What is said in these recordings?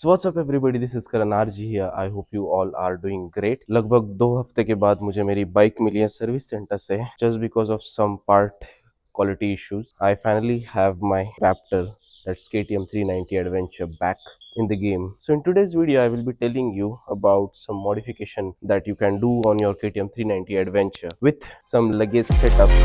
So what's up everybody, this is Karan RG here. I hope you all are doing great. लगभग 2 हफ्ते के बाद मुझे मेरी बाइक मिली है सर्विस सेंटर से. Just because of some part quality issues, I finally have my Raptor, that's KTM 390 Adventure, back in the game. So in today's video I will be telling you about some modification that you can do on your KTM 390 Adventure with some luggage setup.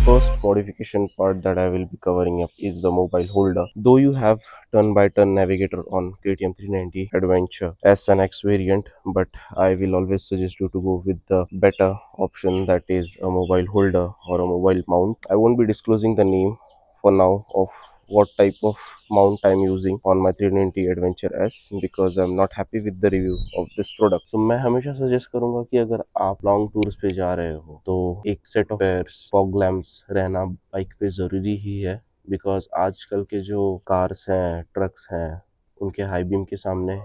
First modification part that I will be covering up is the mobile holder. Though you have turn-by-turn navigator on KTM 390 Adventure S and X variant, but I will always suggest you to go with the better option, that is a mobile holder or a mobile mount. I won't be disclosing the name for now of what type of mount I'm using on my 390 Adventure S because I'm not happy with the review of this product. So मैं हमेशा suggest करूंगा कि अगर आप long tours पे जा रहे हो तो एक सेट ऑफ एयर्स फॉग लैम्प्स रहना बाइक पे ज़रूरी ही है, बिकॉज आजकल के जो कार्स हैं, ट्रक्स हैं, उनके हाई बीम के सामने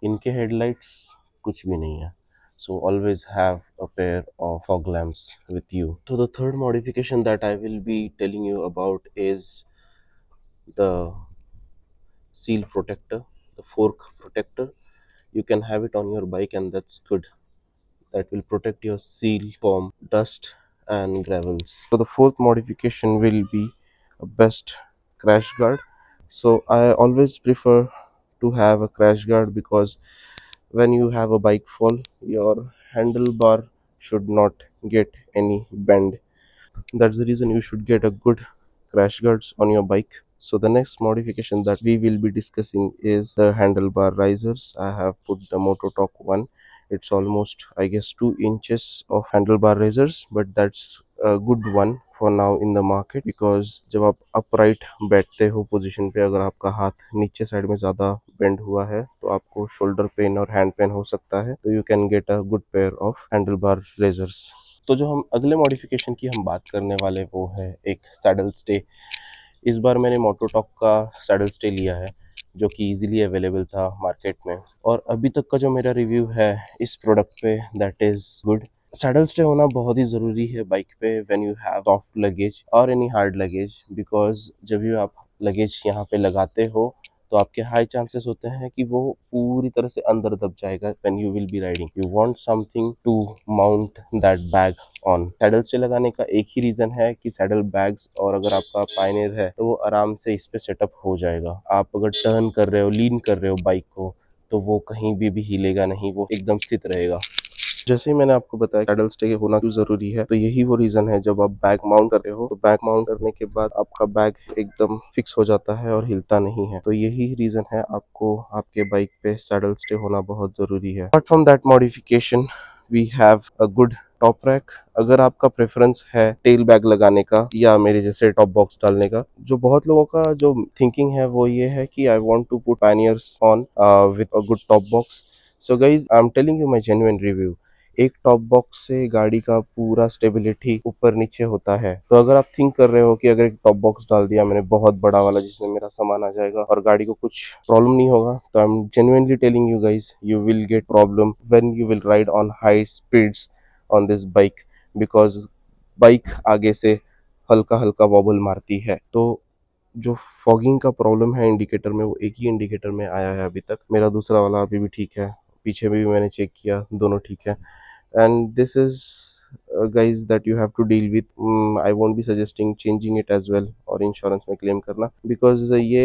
इनके हेडलाइट्स कुछ भी नहीं है. So always have a pair of fog lamps with you. So the third modification that I will be telling you about is the seal protector, the fork protector. You can have it on your bike and that's good. That will protect your seal from dust and gravels. So the fourth modification will be a best crash guard. So I always prefer to have a crash guard because when you have a bike fall, your handlebar should not get any bend. That's the reason you should get a good crash guards on your bike. So the next modification that we will be discussing is the handlebar risers. I have put the Mototalk one. It's almost, I guess, 2 inches of handlebar risers, but that's a good one for now in the market because जब आप upright बैठते हो position पे, अगर आपका हाथ नीचे side में ज़्यादा बेंड हुआ है तो आपको शोल्डर पेन और हैंड पेन हो सकता है. तो you can get a good pair of handlebar razors. तो जो हम अगले मॉडिफिकेशन की हम बात करने वाले वो है एक सैडल स्टे. इस बार मैंने मोटोटॉक का सैडल स्टे लिया है जो कि इजीली अवेलेबल था मार्केट में, और अभी तक का जो मेरा रिव्यू है इस प्रोडक्ट पे, that is good. Saddle stay होना बहुत ही ज़रूरी है बाइक पे when you have soft luggage और एनी हार्ड लगेज, बिकॉज जब भी आप लगेज यहाँ पे लगाते हो तो आपके हाई चांसेस होते हैं कि वो पूरी तरह से अंदर दब जाएगा when you will be riding. You want something to mount that bag on. Saddle stay लगाने का एक ही रीजन है कि सैडल बैग्स, और अगर आपका पायनियर है तो वो आराम से इस पे सेटअप हो जाएगा. आप अगर टर्न कर रहे हो, लीन कर रहे हो बाइक को, तो वो कहीं भी हिलेगा नहीं, वो एकदम स्थित रहेगा. जैसे ही मैंने आपको बताया सैडल स्टे होना क्यों जरूरी है, तो यही वो रीजन है. जब आप बैग माउंट कर रहे हो तो बैग माउंट करने के बाद आपका बैग एकदम फिक्स हो जाता है और हिलता नहीं है. तो यही रीजन है आपको आपके बाइक पे सैडल स्टे होना बहुत जरूरी है. Apart from that modification we have a good top rack. अगर आपका प्रेफरेंस है टेल बैग लगाने का या मेरे जैसे टॉप बॉक्स डालने का, जो बहुत लोगों का जो थिंकिंग है वो ये है कि I want to put panniers on with a good top box. So guys, I am telling you my genuine review. एक टॉप बॉक्स से गाड़ी का पूरा स्टेबिलिटी ऊपर नीचे होता है. तो अगर आप थिंक कर रहे हो कि अगर एक टॉप बॉक्स डाल दिया मैंने बहुत बड़ा वाला जिसमें मेरा सामान आ जाएगा और गाड़ी को कुछ प्रॉब्लम नहीं होगा, तो I am genuinely telling you guys, you will get problem when you will ride on high speeds on this bike, because bike आगे से हल्का हल्का वॉबल मारती है. तो जो फॉगिंग का प्रॉब्लम है इंडिकेटर में, वो एक ही इंडिकेटर में आया है अभी तक. मेरा दूसरा वाला अभी भी ठीक है, पीछे भी मैंने चेक किया, दोनों ठीक है. And this is guys that you have to deal with. I won't be suggesting changing it as well और इंश्योरेंस में क्लेम करना, बिकॉज ये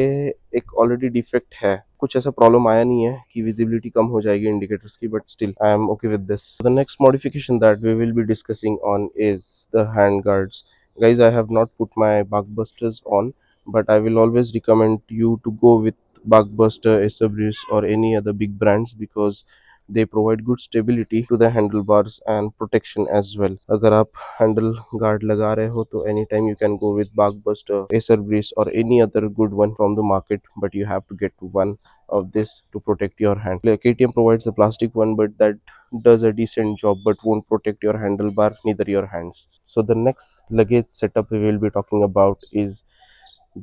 एक ऑलरेडी डिफेक्ट है. कुछ ऐसा प्रॉब्लम आया नहीं है कि विजिबिलिटी कम हो जाएगी इंडिकेटर्स की, but still I am okay with this. The next modification that we will be discussing on is the hand guards. guys, I have not put my Bugbusters on, but I will always recommend you to go with Bugbuster, Acer Breeze or any other big brands because they provide good stability to the handlebars and protection as well. अगर आप handle guard लगा रहे हो तो any time you can go with Bugbuster, Acer Breeze or any other good one from the market, but you have to get one of this to protect your hand. KTM provides the plastic one, but that does a decent job but won't protect your handlebar, neither your hands. So the next luggage setup we will be talking about is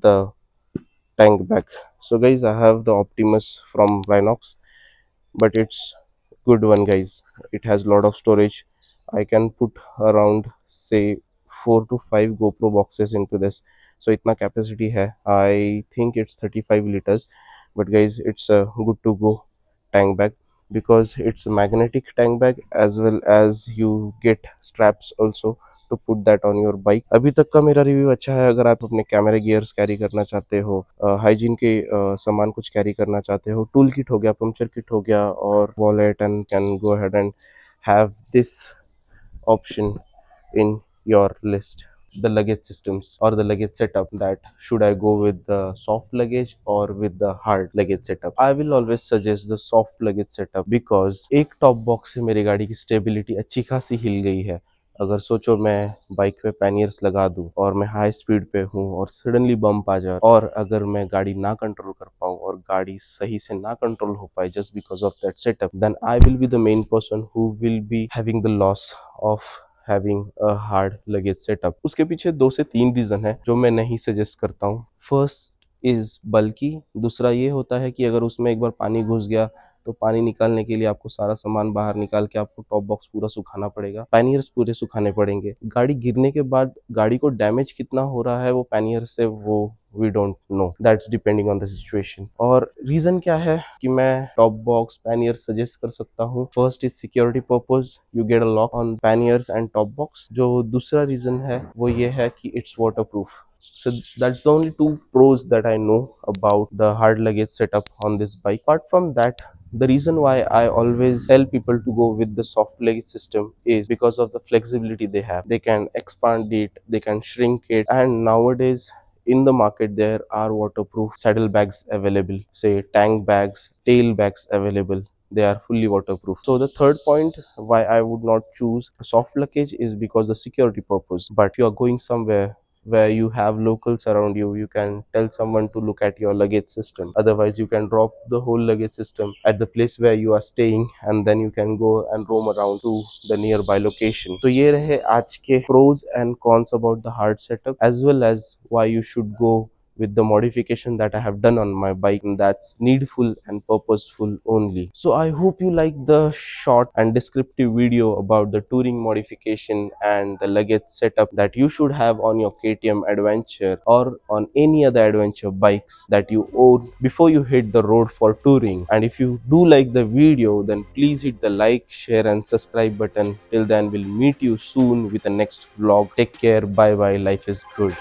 the tank bag. So guys, I have the Optimus from Rhinox, but it's good one guys. It has lot of storage. I can put around say 4 to 5 GoPro boxes into this. So itna capacity hai. I think it's 35 liters, but guys, it's a good to go tank bag because it's a magnetic tank bag, as well as you get straps also to put that on your bike. अभी तक का मेरा review अच्छा है। अगर आप अपने camera gears carry करना चाहते हो, हाइजीन के सामान कुछ कैरी करना चाहते हो, टूल किट हो गया, पंक्चर किट हो गया, और wallet, and can go ahead and have this option in your list. The luggage systems or the luggage setup, that should I go with the soft luggage or with the hard luggage setup? I will always suggest the soft luggage setup because एक top box से मेरी गाड़ी की stability अच्छी खासी हिल गई है। अगर सोचो मैं बाइक पे पैनियर्स लगा दूं और मैं हाई स्पीड पे हूं और सडनली बम्प आ जाए, और अगर मैं गाड़ी ना कंट्रोल कर पाऊं और गाड़ी सही से ना कंट्रोल हो पाए just because of that setup, then I will be the main person who will be having the loss of having a hard luggage setup. उसके पीछे 2 से 3 रीजन है जो मैं नहीं सजेस्ट करता हूँ। फर्स्ट इज बल्कि, दूसरा ये होता है कि अगर उसमें एक बार पानी घुस गया तो पानी निकालने के लिए आपको सारा सामान बाहर निकाल के आपको टॉप बॉक्स पूरा सुखाना पड़ेगा, पैनियर्स पूरे सुखाने पड़ेंगे। गाड़ी गिरने के बाद गाड़ी को डैमेज कितना हो रहा है वो पैनियर से वो we don't know, that's depending on the situation. और रीजन क्या है कि मैं टॉप बॉक्स पैनियर सजेस्ट कर सकता हूँ? First is security purpose, you get a lock on panniers and top box. जो दूसरा रीजन है वो ये है कि it's waterproof. So that's the only 2 pros that I know about the hard luggage setup on this bike. Apart from that, the reason why I always tell people to go with the soft luggage system is because of the flexibility they have. They can expand it, they can shrink it, and nowadays in the market there are waterproof saddle bags available, say tank bags, tail bags available. They are fully waterproof. So the third point why I would not choose soft luggage is because the security purpose. But if you are going somewhere where you have locals around you, you can tell someone to look at your luggage system. Otherwise, you can drop the whole luggage system at the place where you are staying, and then you can go and roam around to the nearby location. So ये रहे आज के pros and cons about the hard setup, as well as why you should go with the modification that I have done on my bike, and that's needful and purposeful only. So I hope you like the short and descriptive video about the touring modification and the luggage setup that you should have on your KTM Adventure or on any other adventure bikes that you own before you hit the road for touring. And if you do like the video, then please hit the like, share and subscribe button. Till then, we'll meet you soon with the next vlog. Take care, bye bye, life is good.